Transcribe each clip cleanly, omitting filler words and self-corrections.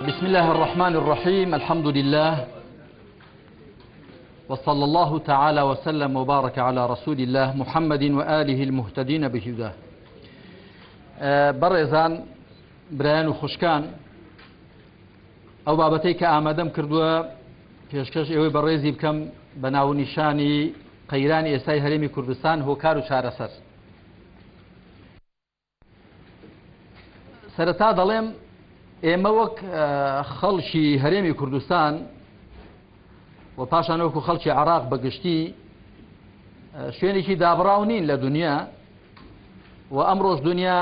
بسم الله الرحمن الرحيم. الحمد لله وصلى الله تعالى وسلم وبارك على رسول الله محمد وآله المهتدين بهداه. بەڕێزان برایان و خوشکان، ئەو بابەتەی کە ئامادەم کردووە پێشکەش ئێوەی بەڕێزی بکەم بە ناونیشانی قەیرانی ئێستای هەرێمی کوردستان هۆکار و چارەسەر. سەرەتا دەڵێم ئێمە وەک خەڵکی هەرێمی کوردستان و پاشان وەکو خەڵکی عێراق بەگشتی شوێنێکی دابڕاو نین لە دنیا و ئەمڕۆژ دنیا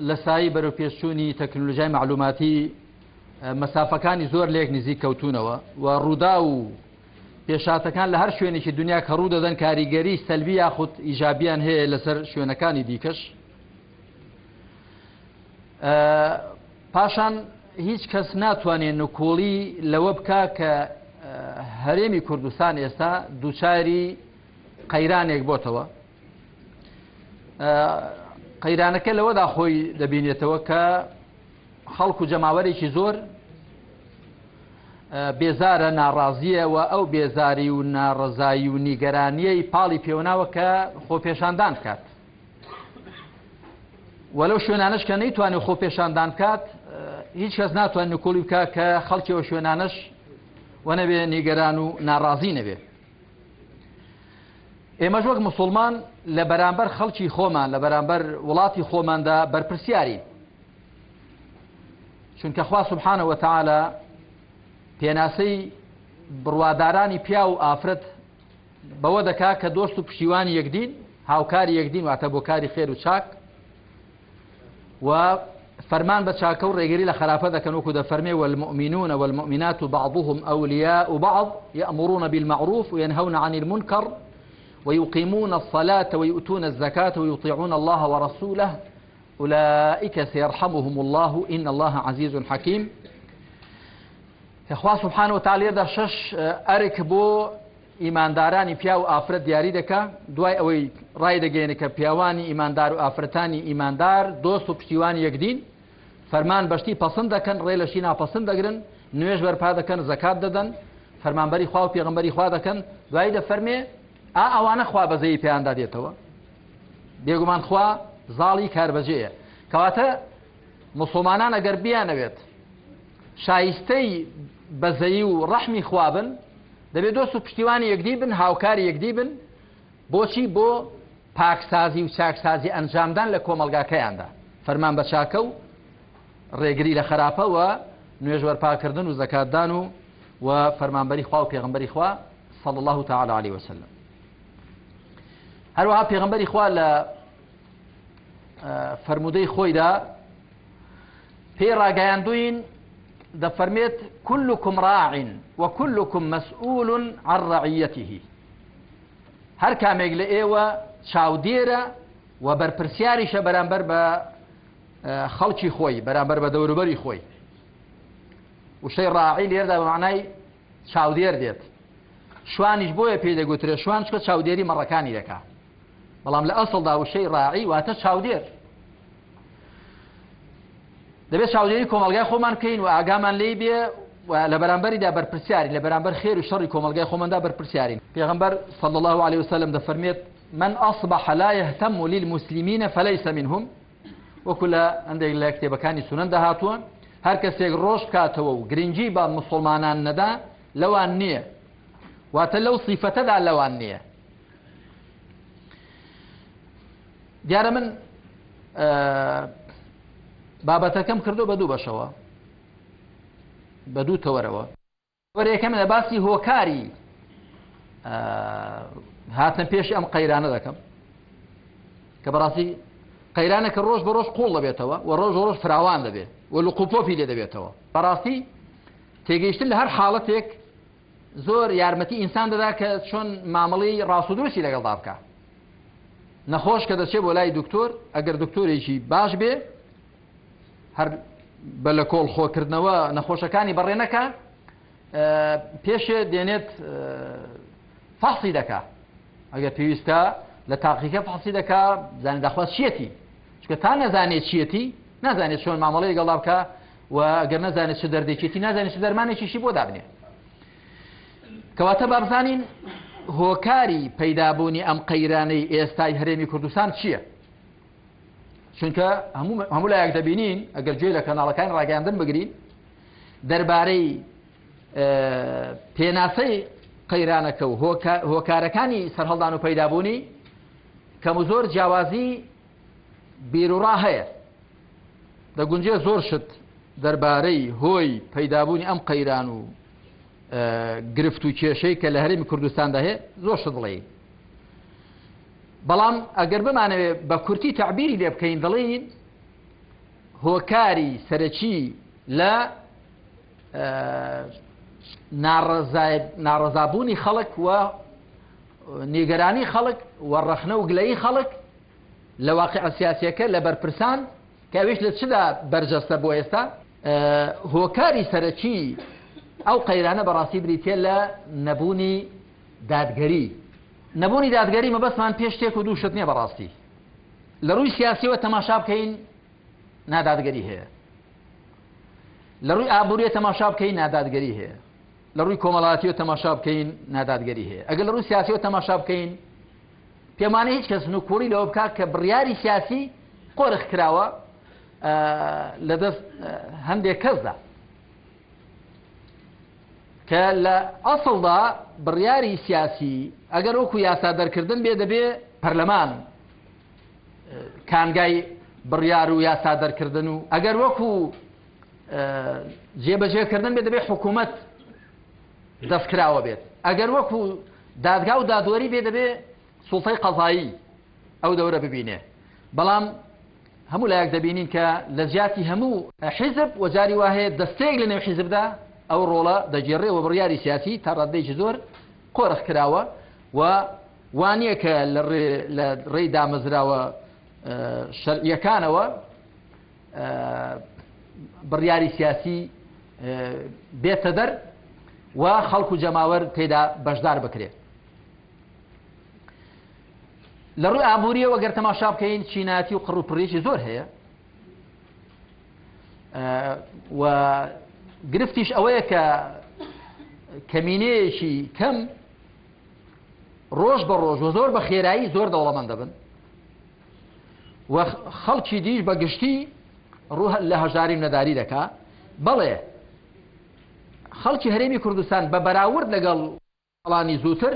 لە سایی بەرەوپێشچوونی تەکنۆلۆژیای معلوماتی مەسافەکانی زۆر لێک نزیک کەوتونەوە و ڕوودا و پێشاتەکان لە هەر شوێنێکی دنیا کە ڕوو دەدەن کاریگەری سەلبی یاخود ئیژابیان هەیە لەسەر شوێنەکانی دیکەش. پاشان هیچ کەس ناتوانێت نکۆڵی لەوە بکە کە هەرێمی کوردستان ئێستا دووچاری قەیرانێک بۆتەوە. قەیرانەکە لەوەدا خۆی دەبینێتەوە کە خەڵک و جەماوەرێکی زۆر بێزارە، ناڕازیە و ئەو بێزاری و ناڕەزایی و نیگەرانیەی پاڵی پێوناوە کە خۆپێشاندان بکات. وەلەو شوێنانش کە نەیتوانێت خۆپێشاندان بکات، هیچ کەس ناتوانێت نکۆڵی بکە کە خەڵکی ئەو شوێنانش وەنەبێ نیگەران و ناڕازی نەبێ. ئێمەش وەک موسڵمان لە بەرامبەر خەڵکی خۆمان، لە بەرامبەر وڵاتی خۆماندا بەرپرسیارین، چونکە خوا سبحانه وتعالى پێناسەی بڕوادارانی پیا و ئافرەت بەوە دەکا کە دۆست و پشتیوانی یەکدین، هاوکاری یەکدین، واتە بۆ کاری خێر و چاک، و فەرمان بە چاکە و ڕێگەری لە خراپە دەکەن، وەکو دەفەرمێ والمؤمنون والمؤمنات بعضهم أولياء بعض يأمرون بالمعروف وينهون عن المنكر ويقيمون الصلاة ويؤتون الزكاة ويطيعون الله ورسوله أولئك سيرحمهم الله إن الله عزيز حكيم. إخوة سبحانه وتعالى در شش أرك بو ئیماندارانی پیا و ئافرەت دیاری دەکا، دوای ئەوەی ڕای دەگەێنێ کە پیاوانی ئیماندار و ئافرەتانی ئیماندار دۆست و پشتیوانی یەکدین، فەرمان بەشتی پەسەند دەکەن، ڕێ لەشی ناپەسەند دەگرن، نوێژ بەرپا دەکەن، زەکات دەدەن، فەرمانبەری خوا و پێغەمبەری خوا دەکەن. دوای دەفەرمێ ئەوانە خوا بەزەیی پێیاندا دێتەوە، بێگومان خوا زاڵی کاربەجەیە. کەواتە موسڵمانان ئەگەر بیانەوێت شایستەی بەزەیی و ڕەحمی خوا بن، دەبێت دۆست و پشتیوانی یەکدی بن، هاوکاری یەکدی بن. بۆچی؟ بۆ پاکسازی و چاکسازی ئەنجامدان لە کۆمەلگاکەیاندا، فەرمان بە چاکە و ڕێگری لە خراپە و نوێژ وەرپاکردن و زەکاتدان و فەرمانبەری خوا و پێغەمبەری خوا صلی الله تعالی علیه وسلم. هەروەها پێغەمبەری خوا لە فەرمودەی خۆیدا پێی ڕاگەیاندووین، دەفەرمێت كلكم راع وكلكم مسؤول عن رعيته. هەر کامێک لە ئێوە چاودێرە و بەرپرسیاریشە بەرامبەر بە خەڵکی خۆی، بەرامبەر بە دەوروبەری خۆی. وشەی ڕاعی لێردا بە معنای چاودێر دێت. شوانیش بۆیە پێی دەگوترێت شوان، چکە چاودێری مەڕەکانی دەکات، بەڵام لە ئەسڵدا وشەی ڕاعی واتە چاودێر. دەبێت چاودێری کۆمەلگای خۆمان بکەین و ئاگامان لێی بێ و لە بەرامبەریدا بەرپرسیارین، لە بەرامبەر خێر و شەڕی کۆمەلگای خۆماندا بەرپرسیارین. پێغەمبەر صلی الله عليه وسلم دەفەرمێت من أصبح لا يهتم للمسلمين فليس منهم. وەکو لە هەندێک لە کتێبەکانی سونەن داهاتووە، هەر کەسێک ڕۆژ بکاتەوە و گرنگی بە موسڵمانان نەدا لەوان نییە، واتە لەو سیفەتەدا لەوان نییە. دیارە من بابەتەکەم کردو بە دوو بەشەوە، بە دوو تەوەرەوە. وەرەکەم لە باسی هۆکاری هاتنە پێشی ئەم قەیرانە دەکەم کە بەڕاستی قەیرانێکە ڕۆژ بە ڕۆژ قوڵ دەبێتەوە و ڕۆژ بە ڕۆژ فراوان دەبێت و لقوپۆپی لێ دەبێتەوە. بەڕاستی تێگەیشتن لە هەر حاڵەتێک زۆر یارمەتی ئینسان دەدا کە چۆن مامەڵەی ڕاستودروستی لەگەڵدا بکە. نەخۆش کە دەچێت بۆ لای دکتۆر، ئەگەر دکتۆرێکی باش بێ، هەر بە لە کۆڵ خۆکردنەوە نەخۆشەکانی بەڕێنەکە، پێشێ دێنێت فەحسی دەکا، ئەگەر پێویستە لە تاقیکە فەحسی دەکا، بزانێت دەخواست چیەتی، چونکە تا نەزانێت چیەتی نازانێت چۆن مامەڵەی لەگەڵا بکە و ئەگەر نەزانێت چ دەردێکێتی نازانێت چ دەرمانێکیشی بۆ دابنێ کەواتە با بزانین هۆکاری پەیدابوونی ئەم قەیرانەی ئێستای هەرێمی کوردستان چییە؟ چونکە هەموو لایەک دەبینین ئەگەر گوێ لە کەناڵەکانی ڕاگەیاندن بگرین دەربارەی پێناسەی قەیرانەکە و هۆکارەکانی سەرهەڵدان و پەیدابوونی کەم و زۆر جیاوازی بیرروڕا هەیە دەگونجێ زۆر شت دەربارەی هۆی پەیدابوونی ئەم قەیران و گرفت و کێشەی کە لە هەرێمی کوردستاندا هەیە زۆر شت دڵێ بەڵام ئەگەر بمانەوێت بە کورتی تعبیری لێ بکەین دەڵێن هۆکاری سەرەکی لە ناڕەزابوونی خەڵک و نیگەرانی خەڵک و ڕەخنە و گلەیی خەڵک لە واقعە سیاسیەکە لە بەرپرسان کە ئەویش لە چدا بەرجەستە بۆ ئێستا هۆکاری سەرەکی ئەو قەیرانە بەڕاستی بریتێ لە نەبوونی دادگەری نەبوونی دادگەری مەبەستمان پێش تێک و دوو شت نییە بەڕاستی لە ڕووی سیاسیەوە تەماشا بکەین نادادگەری هەیە لە ڕووی ئابووریە تەماشا بکەین نادادگەری هەیە لە ڕووی کۆمەڵایەتیەوە تەماشا بکەین نادادگەری هەیە ئەگەر لە ڕووی سیاسیەوە تەماشا بکەین پێمانە هیچ کەس نوکوڕی لەوە بکات کە بڕیاری سیاسی قۆرخ کراوە لەدەست هەندێک کەسدا کە لە ئەسڵدا بڕیاری سیاسی ئەگەر وەکو یاسا دەرکردن بێ دەبێ پەرلەمان کانگای بڕیار و یاسا دەرکردن و ئەگەر وەکو جێبەجێکردن بێ دەبێ حکوومەت دەستکراوە بێت ئەگەر وەکو دادگا و دادوەری بێ دەبێ سوڵتەی قەزایی ئەو دەورە ببینێ بەڵام هەموو لایەک دەبینین کە لە جیاتی هەموو حیزب وەجاری وا هەیە دەستێک لە نێو حیزبدا ئەو ڕۆڵە دەگێڕێەوە بڕیاری سیاسی تا ڕادەیەکی زۆر قۆرخ کراوە و وانییە کە لە ڕێی دامەزراوە شەرعیەکانەوە بڕیاری سیاسی بێتە دەر و خەڵک و جەماوەر تێدا بەشدار بکرێت لە ڕووی ئابووریەوە گەر تەماشا بکەین چیناتی و قڕوپڕێکی زۆر هەیە و گرفتیش ئەوەیە کە کەمینەیەکی کەم ڕۆژ بە ڕۆژ و زۆر بە خێرایی زۆر دەوڵەمەند دەبن و خەڵکی دیش بە گشتی ڕوو لە هەژاری نەداری دەکا بەڵێ خەڵکی هەرێمی کوردستان بە بەراورد لەگەڵ وڵانی زووتر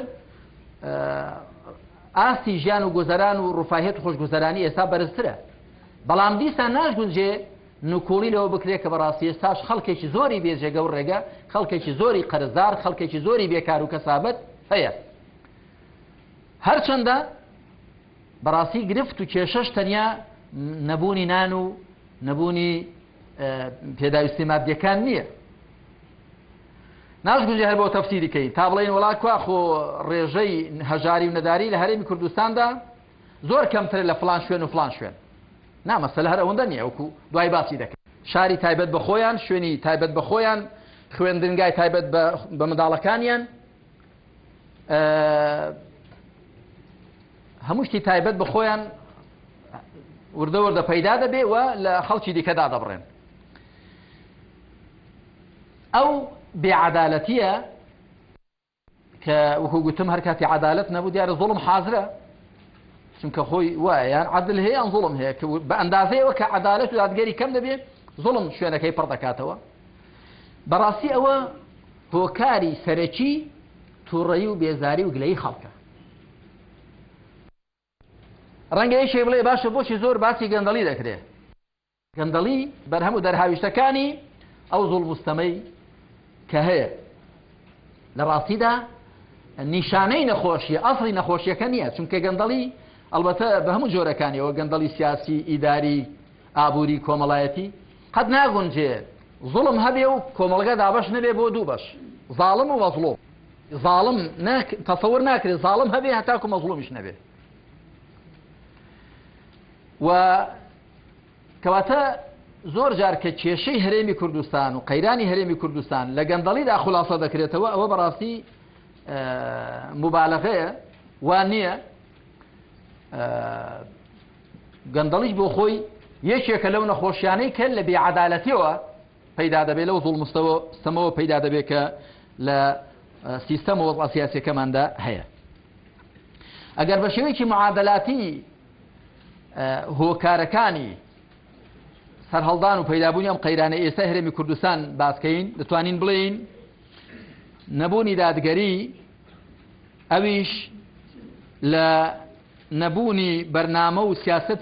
ئاستی ژیان و گوزەران و ڕوفاهێت و خۆشگوزەرانی ئێستا بەرزترە بەڵام دیسان ناشگونجێ نوکۆڵی لەوە بکرێت کە بەڕاستی ئێستاش خەڵکێکی زۆری بێجێگە و ڕێگە خەڵکێکی زۆری قەرزدار خەڵکێکی زۆری بێکار و کەسابەت هەیە هەرچەندە بەڕاستی گرفت و کێشەش تەنیا نەبوونی نان و نەبوونی پێداویستی مادیەکان نییە ناشگونجێ هەر بۆ تەفسیری کەی تا بڵێن وڵات کوا خۆ ڕێژەی هەژاری و نەداری لە هەرێمی کوردستاندا زۆر کەمترە لە فلان شوێن و فلان شوێن نامەسەلە هەر ئەوەندە نییە وەکو دوای باسی دەکەن شاری تایبەت بە خۆیان شوێنی تایبەت بە خۆیان خوێندنگای تایبەت بە منداڵەکانیان هەموو شتی تایبەت بە خۆیان وردە وردە پەیدا دەبێ و لە خەڵکی دیکەدا دەبڕێن ئەو بێعەدالەتیە کە وەکو گوتم هەر کاتی عەدالەت نەبوو دیارە زوڵم حازرە چونکە خۆی وایە یان عەدل هەیە یان زوڵم هەیە کە بە ئەندازەیەوە کە عەدالەت و دادگەری کەم دەبێت زوڵم شوێنەکەی پڕ دەکاتەوە بەڕاستی ئەوە هۆکاری سەرەکی تووڕەیی و بێزاری و گلەیی خەڵکە ڕەنگە یەکێ بڵێ باشە بۆچی زۆر باسی گەندەڵی دەکرێت گەندەڵی بەرهەم و دەرهاویشتەکانی ئەو زوڵ مستەمەی کە هەیە لە ڕاستیدا نیشانەی نەخۆشیە ئەسڵی نەخۆشیەکە نییە چونکە گەندەڵی ئەلبەتە بە هەموو جۆرەکانیەوە گەندەڵی سیاسی ئیداری ئابووری کۆمەڵایەتی قەت ناگونجێ زوڵم هەبێ و کۆمەڵگە دابەش نەبێ بۆ دوو بەش زاڵم و مەزڵوم زاڵم تەسەور ناکرێت زاڵم هەبێ هەتاکو مەزڵومیش نەبێ و کەواتە زۆر جار کە کێشەی هەرێمی کوردستان و قەیرانی هەرێمی کوردستان لە گەندەڵیدا خولاسە دەکرێتەوە ئەوە بەڕاستی مبالغەیە وان نییە گەندەڵیش بۆ خۆی یەکێکە لەو نەخۆشیانەی کە لە بێعەدالەتیەوە پەیدا دەبێت لەو زوڵ مستەمەوە پەیدا دەبێت کە لە سیستەم و وەزع سیاسیەکەماندا هەیە. ئەگەر بە شێوەیەکی معادلاتی هۆکارەکانی سەرهەڵدان و پەیدابوونی ئەم قەیرانە ئێستا هەرێمی کوردستان باسکەین دەتوانین بڵێین نەبوونی دادگەری ئەویش لە نەبوونی بەرنامە و سیاسەتی